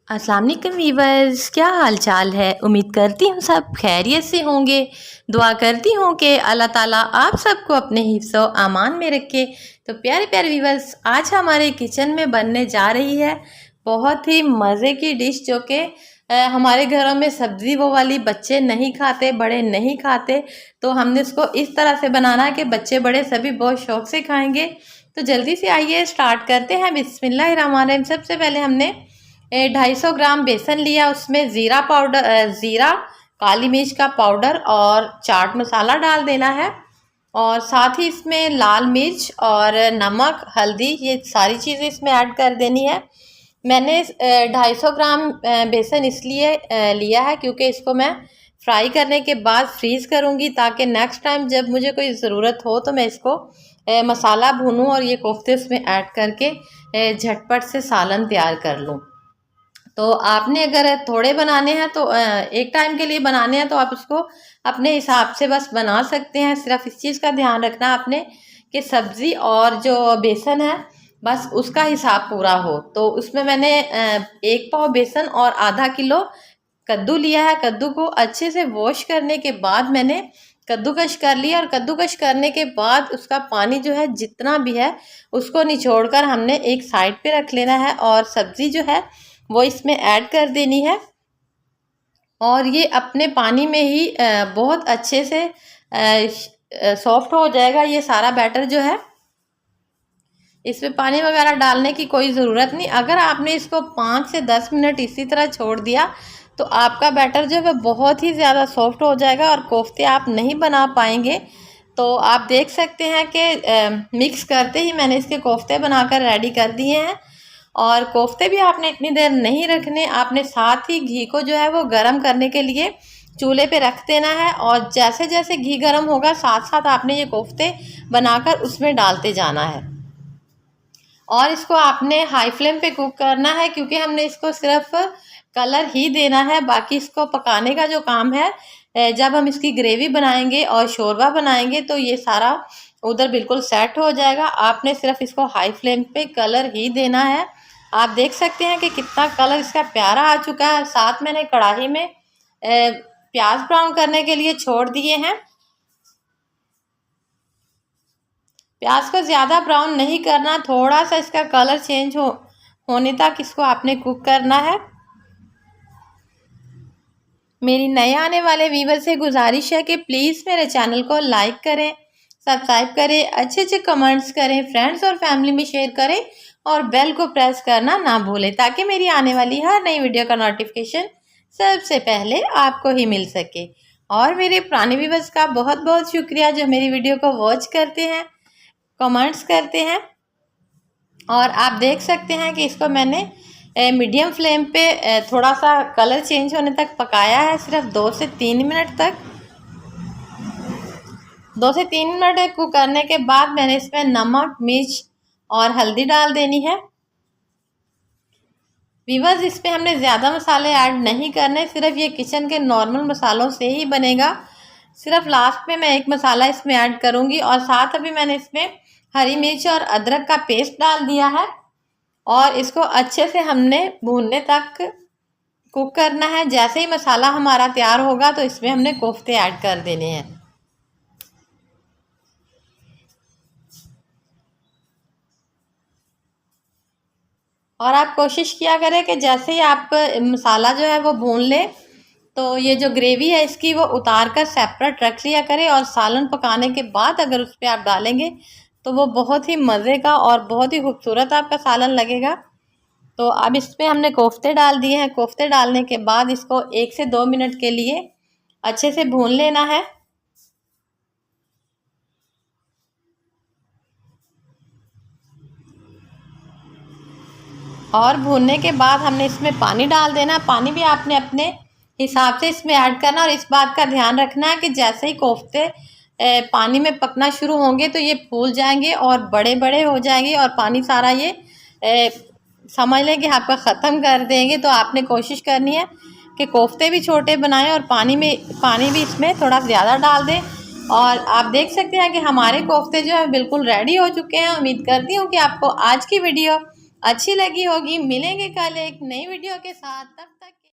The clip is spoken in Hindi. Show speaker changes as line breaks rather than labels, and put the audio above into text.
अस्सलाम वालेकुम वीवर्स, क्या हाल चाल है। उम्मीद करती हूँ सब खैरियत से होंगे। दुआ करती हूँ कि अल्लाह ताला आप सबको अपने हिफ्ज़ व अमान में रखे। तो प्यारे प्यारे वीवर्स, आज हमारे किचन में बनने जा रही है बहुत ही मज़े की डिश, जो कि हमारे घरों में सब्ज़ी वो वाली बच्चे नहीं खाते, बड़े नहीं खाते। तो हमने इसको इस तरह से बनाना है कि बच्चे बड़े सभी बहुत शौक़ से खाएँगे। तो जल्दी से आइए स्टार्ट करते हैं। बिस्मिल्लाहिर्रहमानिर्रहीम। सबसे पहले हमने 250 ग्राम बेसन लिया, उसमें ज़ीरा पाउडर, ज़ीरा, काली मिर्च का पाउडर और चाट मसाला डाल देना है। और साथ ही इसमें लाल मिर्च और नमक, हल्दी, ये सारी चीज़ें इसमें ऐड कर देनी है। मैंने 250 ग्राम बेसन इसलिए लिया है क्योंकि इसको मैं फ्राई करने के बाद फ्रीज़ करूँगी, ताकि नेक्स्ट टाइम जब मुझे कोई ज़रूरत हो तो मैं इसको मसाला भूनूँ और ये कोफ्ते उसमें ऐड करके झटपट से सालन तैयार कर लूँ। तो आपने अगर थोड़े बनाने हैं तो एक टाइम के लिए बनाने हैं तो आप उसको अपने हिसाब से बस बना सकते हैं। सिर्फ इस चीज़ का ध्यान रखना आपने कि सब्ज़ी और जो बेसन है बस उसका हिसाब पूरा हो। तो उसमें मैंने 1 पाव बेसन और आधा किलो कद्दू लिया है। कद्दू को अच्छे से वॉश करने के बाद मैंने कद्दूकश कर लिया, और कद्दूकश करने के बाद उसका पानी जो है जितना भी है उसको निचोड़कर हमने एक साइड पे रख लेना है, और सब्ज़ी जो है वो इसमें ऐड कर देनी है। और ये अपने पानी में ही बहुत अच्छे से सॉफ्ट हो जाएगा। ये सारा बैटर जो है, इसमें पानी वगैरह डालने की कोई ज़रूरत नहीं। अगर आपने इसको 5 से 10 मिनट इसी तरह छोड़ दिया तो आपका बैटर जो है बहुत ही ज़्यादा सॉफ्ट हो जाएगा और कोफ्ते आप नहीं बना पाएंगे। तो आप देख सकते हैं कि मिक्स करते ही मैंने इसके कोफ्ते बनाकर रेडी कर दिए हैं। और कोफ्ते भी आपने इतनी देर नहीं रखने, आपने साथ ही घी को जो है वो गर्म करने के लिए चूल्हे पे रख देना है, और जैसे जैसे घी गर्म होगा साथ साथ आपने ये कोफ्ते बनाकर उसमें डालते जाना है। और इसको आपने हाई फ्लेम पे कुक करना है, क्योंकि हमने इसको सिर्फ कलर ही देना है। बाकी इसको पकाने का जो काम है, जब हम इसकी ग्रेवी बनाएंगे और शोरबा बनाएंगे तो ये सारा उधर बिल्कुल सेट हो जाएगा। आपने सिर्फ इसको हाई फ्लेम पे कलर ही देना है। आप देख सकते हैं कि कितना कलर इसका प्यारा आ चुका है। साथ मैंने कढ़ाई में प्याज ब्राउन करने के लिए छोड़ दिए हैं। प्याज को ज़्यादा ब्राउन नहीं करना, थोड़ा सा इसका कलर चेंज होने तक इसको आपने कुक करना है। मेरी नए आने वाले व्यूवर से गुजारिश है कि प्लीज़ मेरे चैनल को लाइक करें, सब्सक्राइब करें, अच्छे अच्छे कमेंट्स करें, फ्रेंड्स और फैमिली में शेयर करें, और बेल को प्रेस करना ना भूलें, ताकि मेरी आने वाली हर नई वीडियो का नोटिफिकेशन सबसे पहले आपको ही मिल सके। और मेरे पुराने व्यूवर्स का बहुत बहुत शुक्रिया जो मेरी वीडियो को वॉच करते हैं, कमेंट्स करते हैं। और आप देख सकते हैं कि इसको मैंने मीडियम फ्लेम पे थोड़ा सा कलर चेंज होने तक पकाया है, सिर्फ 2 से 3 मिनट तक। 2 से 3 मिनट कुक करने के बाद मैंने इसमें नमक, मिर्च और हल्दी डाल देनी है। वीवर्स, इसमें हमने ज़्यादा मसाले ऐड नहीं करने, सिर्फ ये किचन के नॉर्मल मसालों से ही बनेगा। सिर्फ लास्ट में मैं एक मसाला इसमें ऐड करूँगी, और साथ अभी मैंने इसमें हरी मिर्च और अदरक का पेस्ट डाल दिया है। और इसको अच्छे से हमने भूनने तक कुक करना है। जैसे ही मसाला हमारा तैयार होगा तो इसमें हमने कोफ्ते ऐड कर देने हैं। और आप कोशिश किया करें कि जैसे ही आप मसाला जो है वो भून लें तो ये जो ग्रेवी है इसकी वो उतार कर सेपरेट रख लिया करें, और सालन पकाने के बाद अगर उस पर आप डालेंगे तो वो बहुत ही मज़े का और बहुत ही खूबसूरत आपका सालन लगेगा। तो अब इसमें हमने कोफ्ते डाल दिए हैं। कोफ्ते डालने के बाद इसको 1 से 2 मिनट के लिए अच्छे से भून लेना है। और भूनने के बाद हमने इसमें पानी डाल देना। पानी भी आपने अपने हिसाब से इसमें ऐड करना, और इस बात का ध्यान रखना है कि जैसे ही कोफ्ते पानी में पकना शुरू होंगे तो ये फूल जाएंगे और बड़े बड़े हो जाएंगे, और पानी सारा ये समझ लें कि आपका ख़त्म कर देंगे। तो आपने कोशिश करनी है कि कोफ्ते भी छोटे बनाएं और पानी भी इसमें थोड़ा ज़्यादा डाल दें। और आप देख सकते हैं कि हमारे कोफ्ते जो है बिल्कुल रेडी हो चुके हैं। उम्मीद करती हूँ कि आपको आज की वीडियो अच्छी लगी होगी। मिलेंगे कल एक नई वीडियो के साथ, तब तक